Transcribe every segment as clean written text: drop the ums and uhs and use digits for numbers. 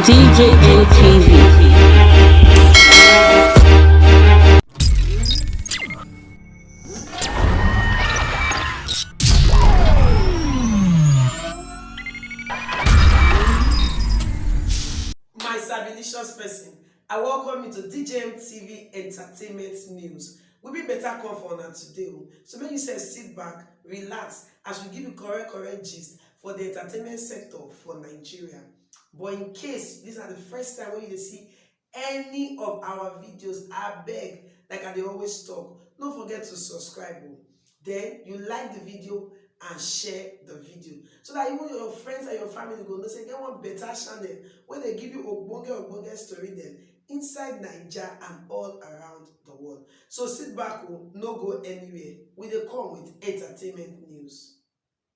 DJM TV. My Sabilicious person, I welcome you to DJM TV Entertainment News. We'll be better come for now today. So make you say sit back, relax, as we give you correct gist for the entertainment sector for Nigeria. But in case this is the first time when you see any of our videos, I beg, like I always talk, don't forget to subscribe. Then you like the video and share the video so that even your friends and your family go know say get one better channel where they give you ogbonge story them inside Nigeria and all around the world. So sit back, no go anywhere. We dey come with entertainment news.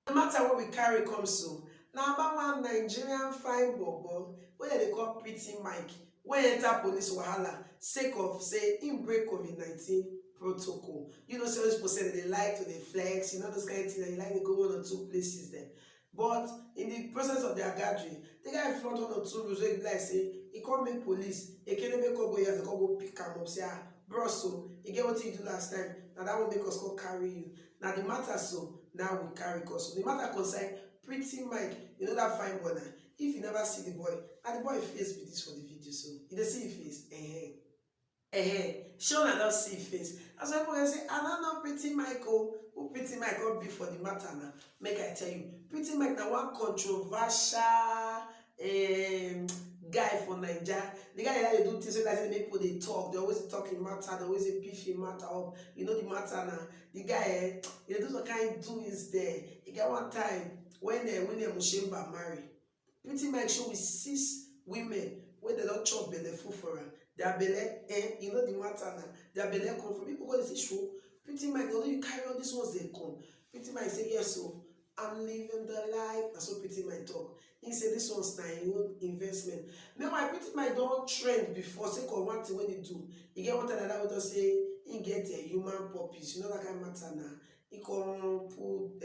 No matter what we carry come so, now about one Nigerian fine bobo wey they call Pretty Mike wey enter police wahala sake of say im break COVID-19 protocol. You know, so people say that they like to they flex, you know, those kind of things, that you like to go one or two places there. But in the process of their gathering, the guy in front one or two rules, like say, he can't make police, he can't make go here, they can't go pick him up, say, ah, bro, so, you get what you do last time, now that will make us go carry you. Now the matter so, now we carry us. So the matter concern Pretty Mike, you know that fine boy now. If you never see the boy, and the boy face with this for the video, so, you don't see his face, sure I don't see face. That's why people say, I don't know Pretty Mike, who Pretty Mike will be for the matter now. Make I tell you, Pretty Mike now one controversial guy for Nigeria. The guy that do things like people they talk, they always talking matter, they always beefing matter up. You know the matter now. The guy, he do some kind of doings there. He got one time when Mushimba marry. Pretty Mike show with 6 women when they don't chop belly full for her. Their belly, you know the matter now. Their belly come from people go say show. Pretty Mike, although you carry all these ones they come. Pretty Mike say yes, so I'm living the life. That's what Pretty Mike talk. He said this one's not your own investment. Meanwhile, Pretty Mike don't trend before. Say one thing when you do. You get one time that would say he get a human puppies. You know that kind of matter now. He can put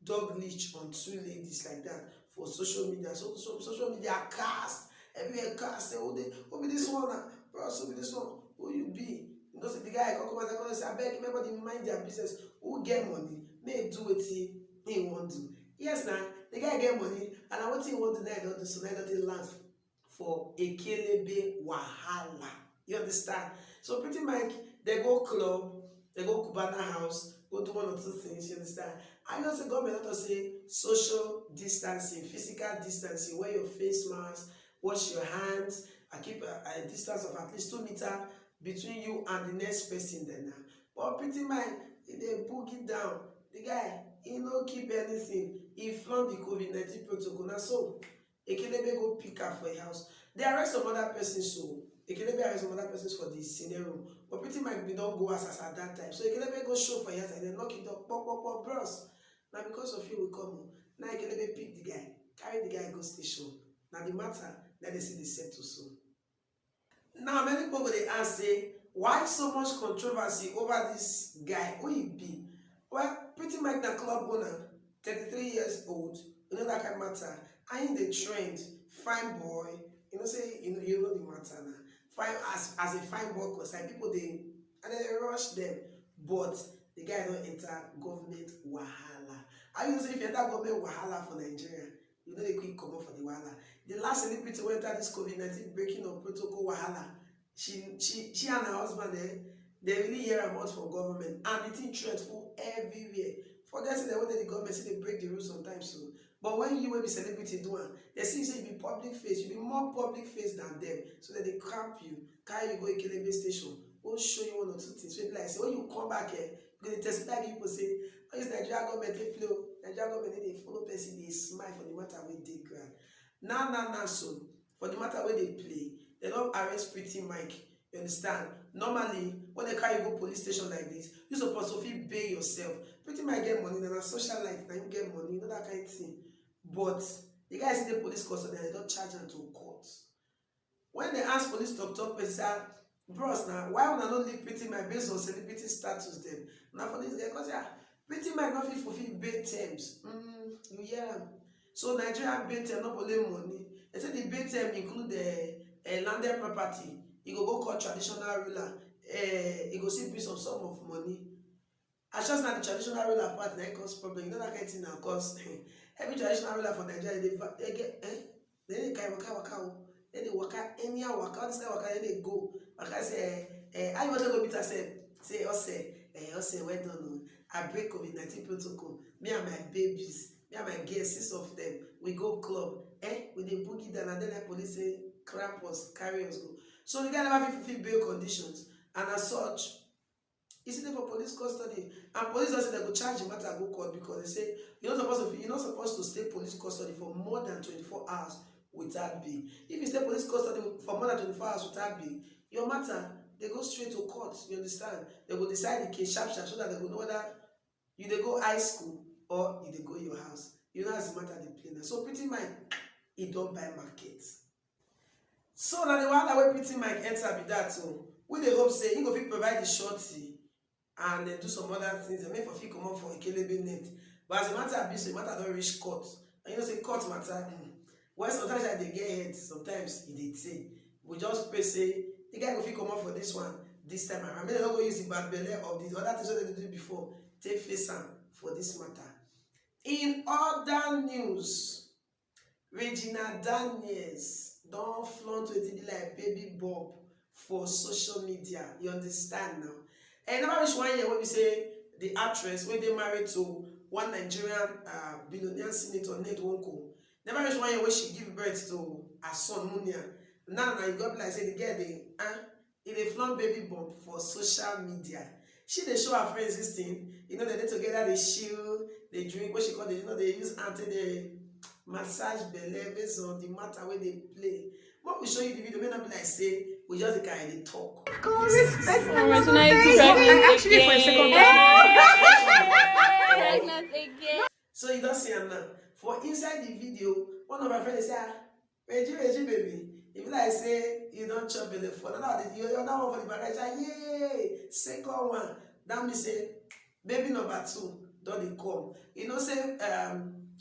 dog leash on 2 ladies like that for social media. So social media cast. Everywhere cast say, who be this one now? Bro, so be this one. Who you be? You know, say the guy come and say, I beg everybody mind their business. Who get money? May do what he want to. Yes, now the guy get money, and I want he want to now don't do so now don't land for a kelebe wahala. You understand? So Pretty Mike, they go club, they go Cubana house, go do 1 or 2 things. You understand? I know say government not to say social distancing, physical distancing, wear your face mask, wash your hands, and keep a distance of at least 2 meters between you and the next person there now. But Pretty Mike, they book it down. The guy, he no keep anything. He flaunt the COVID-19 protocol. Now so, Ekelebe go pick her for a house. They arrest some other persons, so Ekelebe arrest some other persons for this scenario. But Pretty Mike we don't go as at that time. So Ekelebe go show for years and then knock it up, pop, bros. Now because of you we come. Now Ekelebe pick the guy, carry the guy go station. Now the matter, let they see the settle soon. Now many people they ask say, why so much controversy over this guy? Who he be? Well, Pretty Mike the club owner, 33 years old, you know that kind of matter. I in the trend, fine boy, you know say you know the matter now. Fine as a fine boy, cause like people they rush them, but the guy don't enter government wahala. I you say if you enter government wahala for Nigeria, you know they quick come up for the wahala. The last celebrity who entered this COVID-19 breaking of protocol wahala, she and her husband they really hear about from government and the thing dreadful everywhere. Forget say they wanted the government say they break the rules sometimes so. But when you will be celebrity doing, they see you say you be public face, you be more public face than them. So that they camp you, carry you go to Kelebe station, we'll show you 1 or 2 things. So like say when you come back here, you're gonna testify people say, oh, it's Nigeria government they play, Nigeria government they follow person, they smile for the matter where they grant. Now so for the matter where they play, they don't arrest Pretty Mike. You understand? Normally, when they carry you go police station like this, you're supposed to feel pay yourself. Pretty Mike get money, and a social life, now you get money, you know that kind of thing. But the guys in the police custody, they don't charge them to court. When they ask police talk, they say, bros, now why would I not leave Pretty Mike based on celebrity status then? Now for this guy, because Pretty Mike not fit fulfill bail terms. You hear them. So Nigerian BTM not only money. They say the BTM include the landed property. You go call traditional ruler. You go see piece of sum of money. As just now the traditional ruler part that cause problem. You know that kind of thing now cause every traditional ruler for Nigeria they get they kind waka. Then they waka anyhow waka. All this kind of waka then they go. Waka say I want to go meet herself. Say well done. I break COVID-19 protocol. Me and my babies. Me and my girls, 6 of them, we go club, with the boogie down, and then the police say, cramp us, carry us go. So the guy never fulfill bail conditions, and as such, he's sitting for police custody, and police don't say they go charge him matter go court because they say you're not supposed to stay police custody for more than 24 hours without bail. If you stay police custody for more than 24 hours without bail, your matter they go straight to court. You understand? They will decide the case sharp so that they will know whether you they go high school or you dey go your house. You know as the matter dey play now. So pretty Mike, he don't buy market. So now the one that way pretty Mike enter be that so we dey hope say he go fit provide the shorty and then do some other things. They make for fit come up for a kelebe net. But as the matter be so the matter don't reach court. And you know say court matter. Well sometimes I dey get head, sometimes he dey say. We just pray say the guy go fit come up for this one this time around. Maybe they don't go use the bad belle of the other things that they do before. Take face am for this matter. In other news, Regina Daniels don't flaunt with it like baby Bob for social media. You understand now? And never reach 1 year when we say the actress when they married to one Nigerian billionaire senator Ned Wonko. Never reach 1 year when she give birth to her son Munia. Now you got like say the girl they flaunt baby Bob for social media. She they show her friends this thing. You know, they together, they chill, they drink, what she call it, you know, they use they massage belle based on the matter where they play. What we show you the video may not be like say, we just the kind they talk. Actually, for a second. So you don't see her now. For inside the video, one of our friends say, Reggie, baby. If like say you don't chop belle for another, you're not one for the bagage, yay! Second one, that means say baby number 2 don't come. You know, say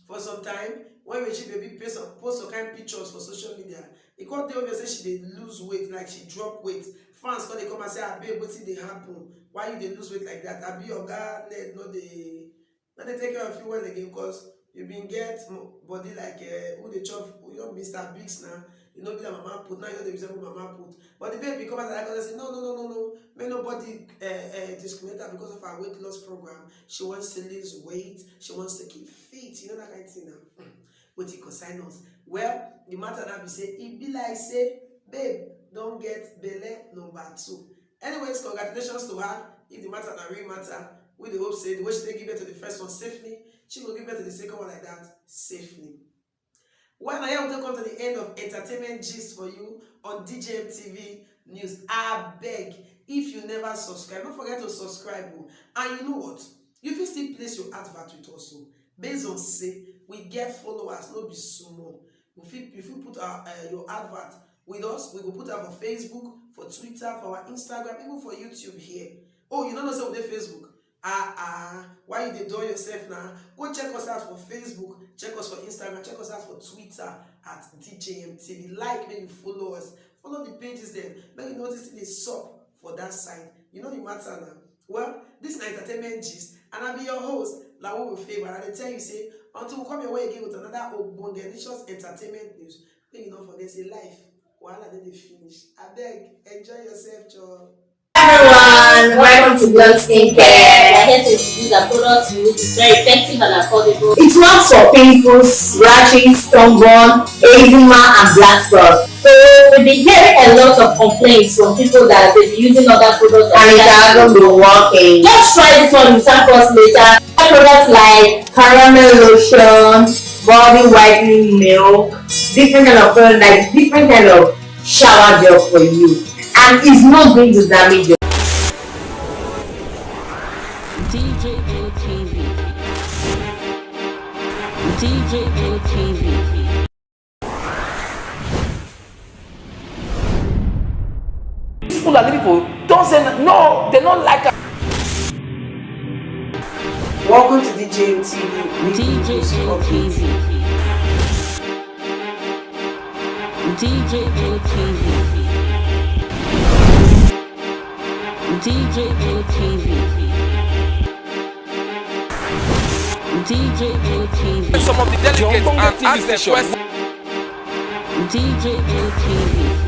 for some time when Reggie baby post some kind of pictures for social media, it can't tell you say she did lose weight, like she drop weight. Fans when they come and say, babe, what did they happen? Why you they lose weight like that? I be your guy, not they take care of you well again because you been get body like who they chop, you know, Mr. Biggs now. You know, be like mama put, now you know they resemble mama put. But the baby come out like that, say, no. May nobody discriminate her because of her weight loss program. She wants to lose weight. She wants to keep fit. You know that kind of thing now. But he consign us. Well, the matter now be say, it be like say, babe, don't get belle number 2. Anyways, congratulations to her. If the matter na real matter, we the hope say the way she take give birth to the first one safely, she will give birth to the second one like that safely. Well, now here we come to the end of entertainment gist for you on DJM TV news. I beg, if you never subscribe, don't forget to subscribe. And you know what? You can still place your advert with us. Based on say we get followers, not be small. If you put your advert with us, we will put out for Facebook, for Twitter, for our Instagram, even for YouTube here. Oh, you don't know say we dey Facebook? Why you dey do yourself now? Go check us out for Facebook, check us for Instagram, check us out for Twitter at DJM TV. Like, make you follow us, follow the pages there. Make you notice the sub for that side. You know the matter now. Well, this is entertainment gist, and I'll be your host, Lawo Favor. And I tell you say, until we come your way again with another ogbonge delicious entertainment news. Make you not forget say life. While I didn't finish. I beg, enjoy yourself, Joe. Everyone, welcome to Blood Skincare. I here to introduce a product which is very effective and affordable. It works for pimples, rashes, sunburn, eczema, and black spots. So we've been hearing a lot of complaints from people that have been using other products And it hasn't been working. Just try this one, you thank us later. Products like caramel lotion, body whitening milk, different kind of product, like different kind of shower gel for you. And it's not going to damage your DJM TV. DJM TV. People are people don't say no, they don't like it. Welcome to DJM TV. DJM TV. DJM TV. DJM TV. DJM TV. Some of the delegates and ask the question. DJM TV.